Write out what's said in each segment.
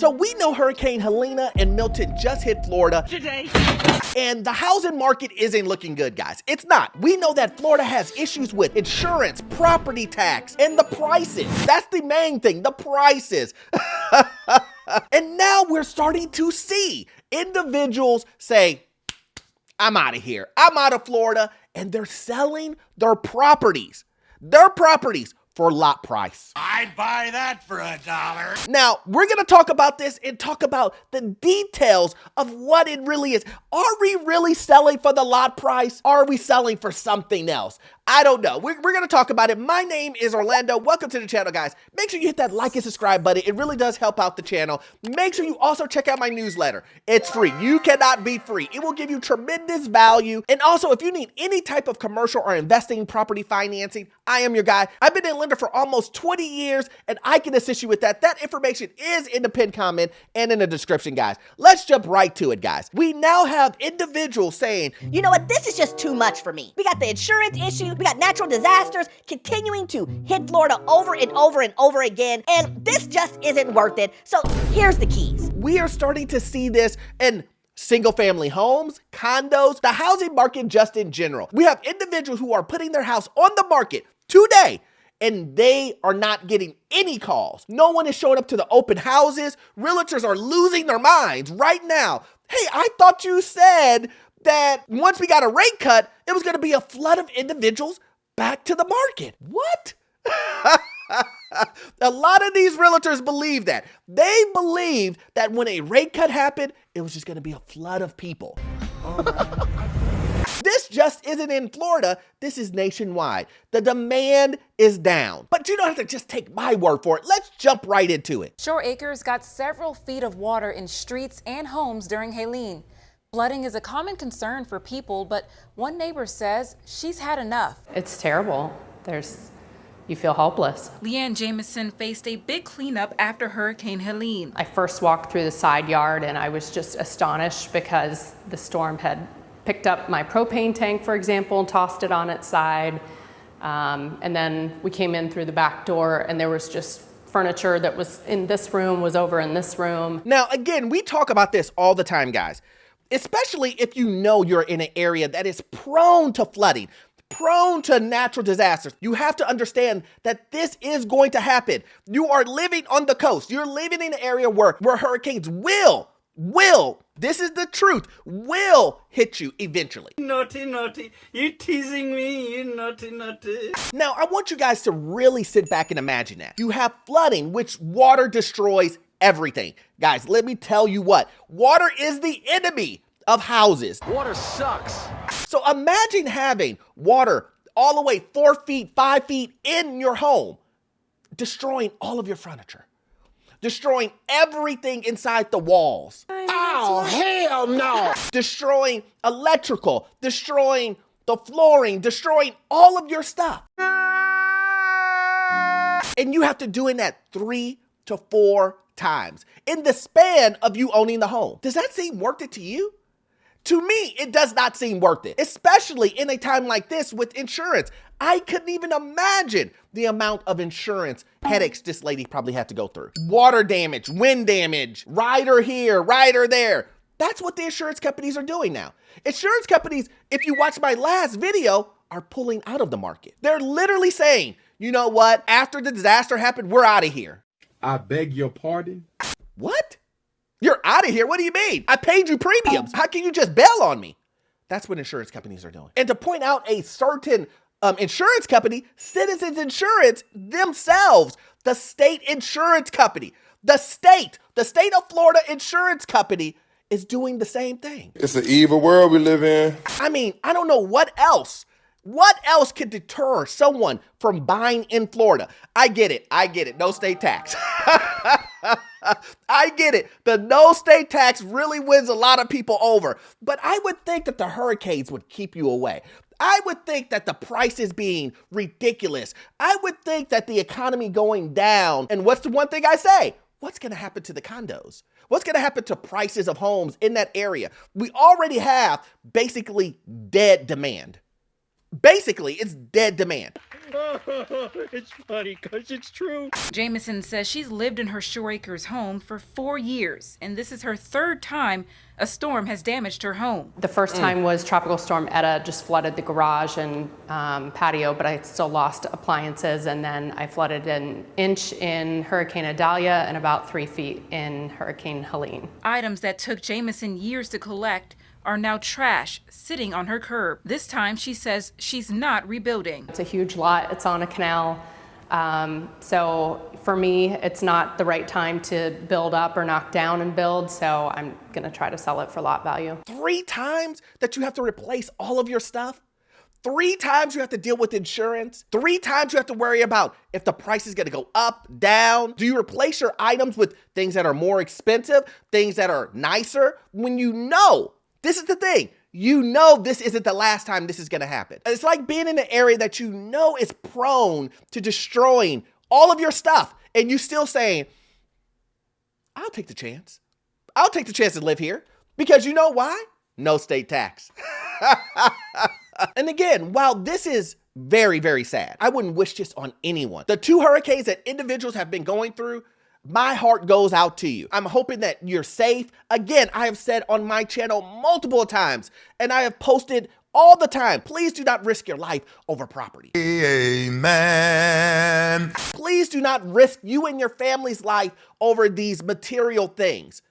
So we know Hurricane Helene and Milton just hit Florida Today. and the housing market isn't looking good, guys. It's not. We know that Florida has issues with insurance, property tax, and the prices. That's the main thing, the prices. And now we're starting to see individuals say, I'm out of here. I'm out of Florida. And they're selling their properties for lot price. I'd buy that for $1. Now, we're going to talk about this and talk about the details of what it really is. Are we really selling for the lot price? Are we selling for something else? I don't know. We're going to talk about it. My name is Orlando. Welcome to the channel, guys. Make sure you hit that like and subscribe button. It really does help out the channel. Make sure you also check out my newsletter. It's free. You cannot be free. It will give you tremendous value. And also, if you need any type of commercial or investing property financing, I am your guy. I've been a lender for almost 20 years, and I can assist you with that. That information is in the pinned comment and in the description, guys. Let's jump right to it, guys. We now have individuals saying, you know what, this is just too much for me. We got the insurance issue, we got natural disasters continuing to hit Florida over and over and over again, and this just isn't worth it. So here's the keys. We are starting to see this in single family homes, condos, the housing market just in general. We have individuals who are putting their house on the market today, and they are not getting any calls. No one is showing up to the open houses. Realtors are losing their minds right now. Hey, I thought you said that once we got a rate cut, it was going to be a flood of individuals back to the market. What? A lot of these realtors believe that. They believe that when a rate cut happened, it was just going to be a flood of people. This just isn't in Florida. This is nationwide. The demand is down. But you don't have to just take my word for it. Let's jump right into it. Shore Acres got several feet of water in streets and homes during Helene. Flooding is a common concern for people, but one neighbor says she's had enough. It's terrible. You feel helpless. Leanne Jameson faced a big cleanup after Hurricane Helene. I first walked through the side yard and I was just astonished because the storm had picked up my propane tank, for example, and tossed it on its side. And then we came in through the back door and there was just furniture that was in this room was over in this room. Now, again, we talk about this all the time, guys, especially if you know you're in an area that is prone to flooding, prone to natural disasters. You have to understand that this is going to happen. You are living on the coast. You're living in an area where hurricanes will, this is the truth, will hit you eventually. Naughty, naughty. You teasing me, you naughty, naughty. Now, I want you guys to really sit back and imagine that. You have flooding, which water destroys everything. Guys, let me tell you what, water is the enemy of houses. Water sucks. So imagine having water all the way 4 feet, 5 feet in your home, destroying all of your furniture, destroying everything inside the walls. Oh, hell no. Destroying electrical, destroying the flooring, destroying all of your stuff. And you have to do that 3 to 4 times in the span of you owning the home. Does that seem worth it to you? To me, it does not seem worth it, especially in a time like this with insurance. I couldn't even imagine the amount of insurance headaches this lady probably had to go through. Water damage, wind damage, rider here, rider there. That's what the insurance companies are doing now. Insurance companies, if you watch my last video, are pulling out of the market. They're literally saying, you know what? After the disaster happened, we're out of here. I beg your pardon? What? You're out of here? What do you mean? I paid you premiums. How can you just bail on me? That's what insurance companies are doing. And to point out a certain insurance company, Citizens Insurance themselves, the state insurance company, the state of Florida insurance company is doing the same thing. It's an evil world we live in. I mean, I don't know what else. What else could deter someone from buying in Florida? I get it. No state tax. I get it. The no state tax really wins a lot of people over. But I would think that the hurricanes would keep you away. I would think that the prices being ridiculous. I would think that the economy going down. And what's the one thing I say? What's going to happen to the condos? What's going to happen to prices of homes in that area? We already have basically dead demand. Basically, it's dead demand. It's funny because it's true. Jameson says she's lived in her Shore Acres home for 4 years, and this is her third time a storm has damaged her home. The first time was Tropical Storm Eta just flooded the garage and patio, but I still lost appliances. And then I flooded an inch in Hurricane Idalia and about 3 feet in Hurricane Helene. Items that took Jameson years to collect are now trash sitting on her curb. This time, she says she's not rebuilding. It's a huge lot. It's on a canal. So for me, it's not the right time to build up or knock down and build. So I'm going to try to sell it for lot value. 3 times that you have to replace all of your stuff. 3 times you have to deal with insurance. 3 times you have to worry about if the price is going to go up, down. Do you replace your items with things that are more expensive, things that are nicer, when you know? This is the thing. You know this isn't the last time this is going to happen. It's like being in an area that you know is prone to destroying all of your stuff, and you still saying, I'll take the chance. I'll take the chance to live here. Because you know why? No state tax. And again, while this is very, very sad, I wouldn't wish this on anyone. The 2 hurricanes that individuals have been going through, my heart goes out to you. I'm hoping that you're safe. Again, I have said on my channel multiple times, and I have posted all the time, please do not risk your life over property. Amen. Please do not risk you and your family's life over these material things.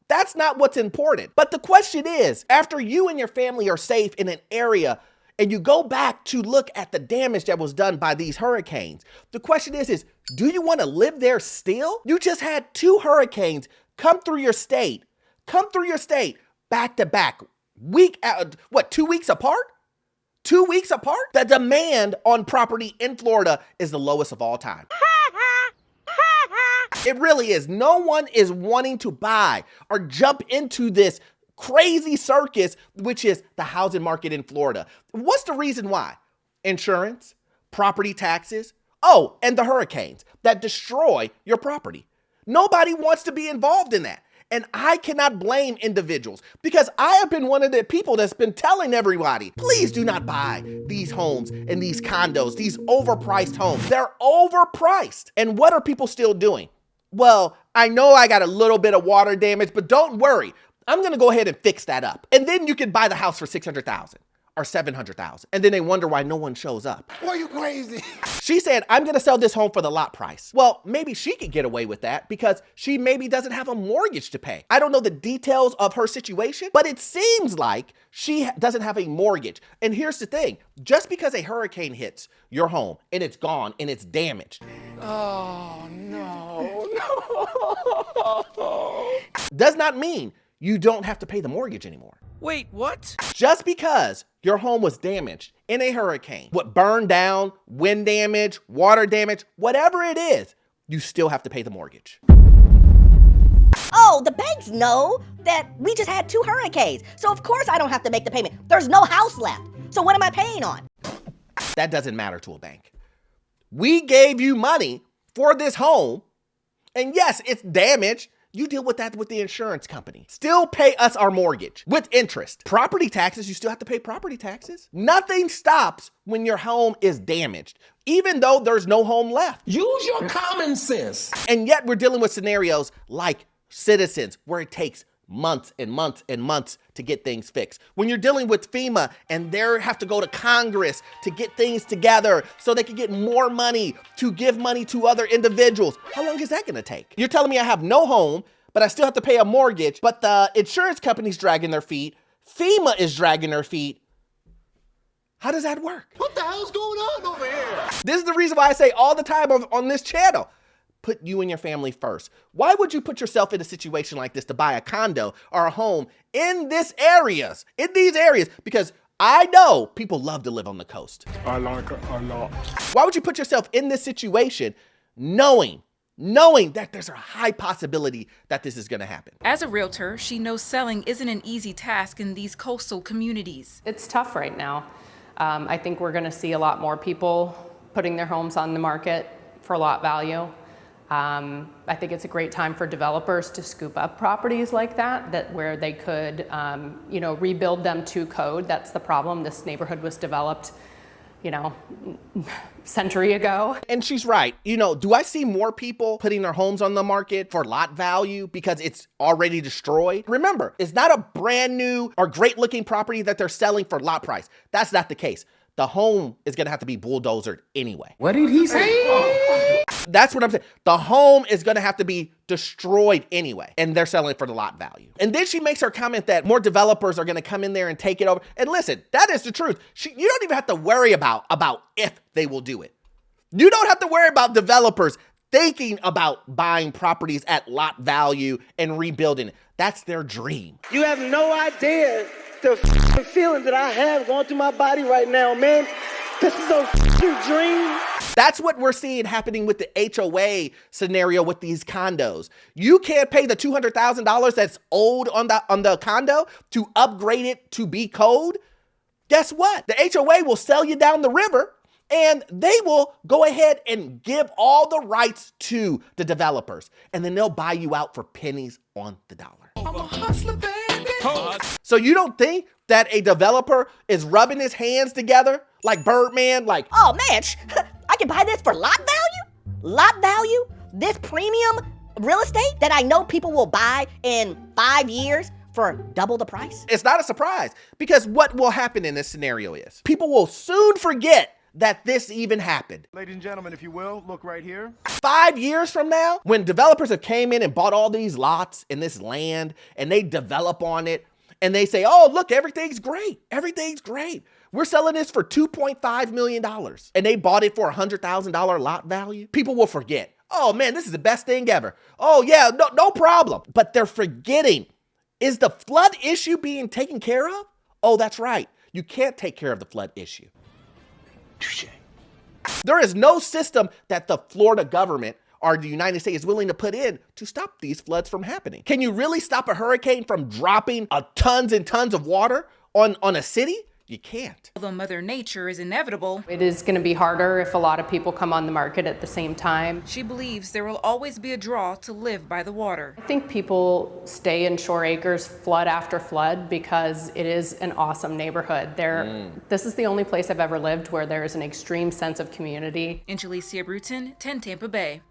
That's not what's important. But the question is, after you and your family are safe in an area and you go back to look at the damage that was done by these hurricanes, the question is do you want to live there still? You just had 2 hurricanes come through your state back to back. 2 weeks apart? 2 weeks apart? The demand on property in Florida is the lowest of all time. It really is. No one is wanting to buy or jump into this crazy circus, which is the housing market in Florida. What's the reason why? Insurance, property taxes, and the hurricanes that destroy your property. Nobody wants to be involved in that. And I cannot blame individuals because I have been one of the people that's been telling everybody, please do not buy these homes and these condos, these overpriced homes. They're overpriced. And what are people still doing? Well, I know I got a little bit of water damage, but don't worry. I'm going to go ahead and fix that up. And then you can buy the house for $600,000 or $700,000. And then they wonder why no one shows up. Boy, you crazy. She said, I'm going to sell this home for the lot price. Well, maybe she could get away with that because she maybe doesn't have a mortgage to pay. I don't know the details of her situation, but it seems like she doesn't have a mortgage. And here's the thing, just because a hurricane hits your home and it's gone and it's damaged. Oh, no. Does not mean you don't have to pay the mortgage anymore. Wait, what? Just because your home was damaged in a hurricane, what burned down, wind damage, water damage, whatever it is, you still have to pay the mortgage. Oh, the banks know that we just had 2 hurricanes, so of course I don't have to make the payment. There's no house left, so what am I paying on? That doesn't matter to a bank. We gave you money for this home, and yes, it's damaged. You deal with that with the insurance company. Still pay us our mortgage with interest. Property taxes, you still have to pay property taxes. Nothing stops when your home is damaged, even though there's no home left. Use your common sense. And yet we're dealing with scenarios like Citizens where it takes months and months and months to get things fixed. When you're dealing with FEMA and they have to go to Congress to get things together so they can get more money to give money to other individuals. How long is that gonna take? You're telling me I have no home, but I still have to pay a mortgage, but the insurance company's dragging their feet. FEMA is dragging their feet. How does that work? What the hell's going on over here? This is the reason why I say all the time on this channel, put you and your family first. Why would you put yourself in a situation like this to buy a condo or a home in these areas? Because I know people love to live on the coast. I like it a lot. Why would you put yourself in this situation knowing that there's a high possibility that this is gonna happen? As a realtor, she knows selling isn't an easy task in these coastal communities. It's tough right now. I think we're going to see a lot more people putting their homes on the market for lot value. I think it's a great time for developers to scoop up properties like that where they could, rebuild them to code. That's the problem. This neighborhood was developed century ago. And she's right. Do I see more people putting their homes on the market for lot value because it's already destroyed? Remember, it's not a brand new or great looking property that they're selling for lot price. That's not the case. The home is gonna have to be bulldozered anyway. What did he say? That's what I'm saying. The home is gonna have to be destroyed anyway, and they're selling for the lot value. And then she makes her comment that more developers are gonna come in there and take it over. And listen, that is the truth. You don't even have to worry about if they will do it. You don't have to worry about developers thinking about buying properties at lot value and rebuilding it. That's their dream. You have no idea the feeling that I have going through my body right now, man. This is a dream. That's what we're seeing happening with the HOA scenario with these condos. You can't pay the $200,000 that's owed on the condo to upgrade it to be code. Guess what? The HOA will sell you down the river, and they will go ahead and give all the rights to the developers, and then they'll buy you out for pennies on the dollar. I'm a hustler, baby. So you don't think that a developer is rubbing his hands together like Birdman, like, Oh man, I can buy this for lot value? Lot value? This premium real estate that I know people will buy in 5 years for double the price? it's not a surprise, because what will happen in this scenario is people will soon forget that this even happened. Ladies and gentlemen, if you will, look right here. 5 years from now, when developers have came in and bought all these lots in this land and they develop on it and they say, oh, look, everything's great. Everything's great. We're selling this for $2.5 million. And they bought it for $100,000 lot value. People will forget. Oh man, this is the best thing ever. Oh yeah, no problem. But they're forgetting, is the flood issue being taken care of? Oh, that's right. You can't take care of the flood issue. Touché. There is no system that the Florida government or the United States is willing to put in to stop these floods from happening. Can you really stop a hurricane from dropping tons and tons of water on a city? You can't. Although Mother Nature is inevitable, It is going to be harder if a lot of people come on the market at the same time. she believes there will always be a draw to live by the water. I think people stay in Shore Acres flood after flood because it is an awesome neighborhood. This is the only place I've ever lived where there is an extreme sense of community. Angelicia Bruton, 10 Tampa Bay.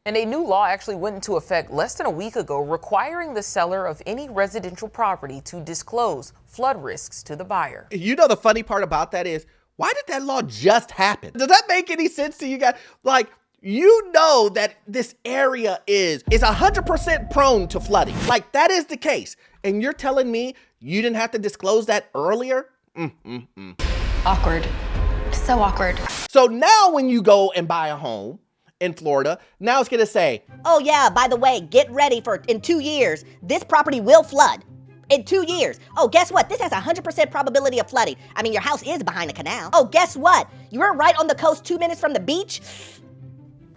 And a new law actually went into effect less than a week ago, requiring the seller of any residential property to disclose flood risks to the buyer. You know, the funny part about that is, why did that law just happen? Does that make any sense to you guys? Like, you know that this area is 100% prone to flooding. Like, that is the case. And you're telling me you didn't have to disclose that earlier? Awkward. So awkward. So now when you go and buy a home in Florida, now it's gonna say, Oh yeah, by the way, get ready for in 2 years, this property will flood. In 2 years. Oh, guess what? This has a 100% probability of flooding. I mean, your house is behind a canal. Oh, guess what? You're right on the coast 2 minutes from the beach.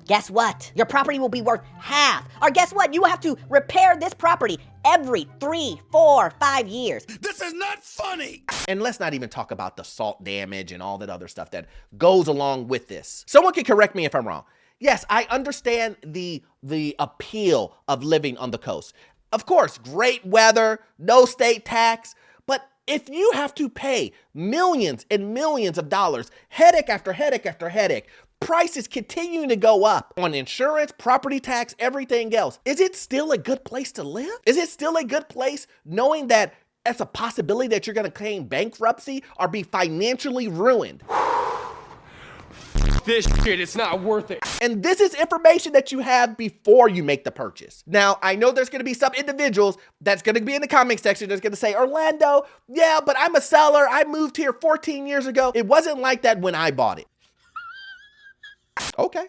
Guess what? Your property will be worth half. Or guess what? You will have to repair this property every 3, 4, 5 years. This is not funny. and let's not even talk about the salt damage and all that other stuff that goes along with this. Someone can correct me if I'm wrong. Yes, I understand the appeal of living on the coast. Of course, great weather, no state tax, but if you have to pay millions and millions of dollars, headache after headache after headache, prices continuing to go up on insurance, property tax, everything else, is it still a good place to live? Is it still a good place knowing that it's a possibility that you're gonna claim bankruptcy or be financially ruined? This shit, it's not worth it. And this is information that you have before you make the purchase. Now, I know there's gonna be some individuals that's gonna be in the comment section that's gonna say, Orlando, yeah, but I'm a seller. I moved here 14 years ago. It wasn't like that when I bought it. Okay.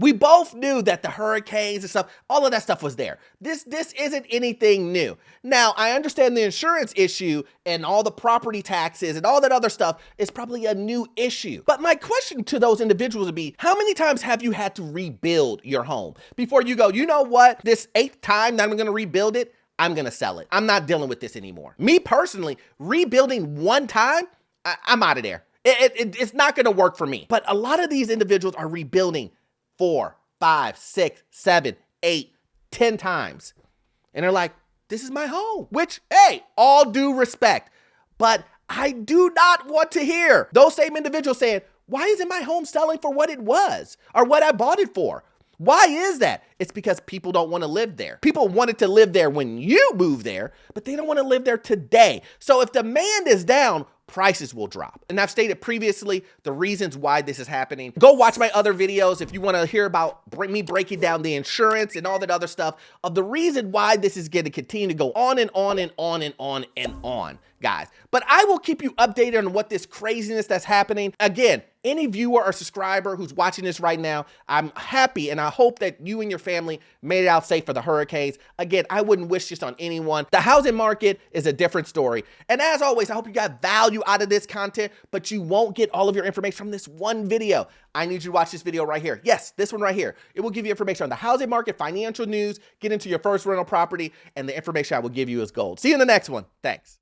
We both knew that the hurricanes and stuff, all of that stuff was there. This isn't anything new. Now, I understand the insurance issue and all the property taxes and all that other stuff is probably a new issue. But my question to those individuals would be, how many times have you had to rebuild your home before you go, you know what, this 8th time that I'm gonna rebuild it, I'm gonna sell it. I'm not dealing with this anymore. Me personally, rebuilding one time, I'm out of there. It's not gonna work for me. But a lot of these individuals are rebuilding 4, 5, 6, 7, 8, 10 times. And they're like, this is my home. Which, hey, all due respect. But I do not want to hear those same individuals saying, why isn't my home selling for what it was or what I bought it for? Why is that? It's because people don't want to live there. People wanted to live there when you move there, but they don't want to live there today. So if demand is down, prices will drop. And I've stated previously the reasons why this is happening. Go watch my other videos if you want to hear about me breaking down the insurance and all that other stuff of the reason why this is going to continue to go on and on and on and on and on, guys. But I will keep you updated on what this craziness that's happening. Again, any viewer or subscriber who's watching this right now, I'm happy and I hope that you and your family made it out safe for the hurricanes. Again, I wouldn't wish this on anyone. The housing market is a different story. And as always, I hope you got value out of this content, but you won't get all of your information from this one video. I need you to watch this video right here. Yes, this one right here. It will give you information on the housing market, financial news, get into your first rental property, and the information I will give you is gold. See you in the next one. Thanks.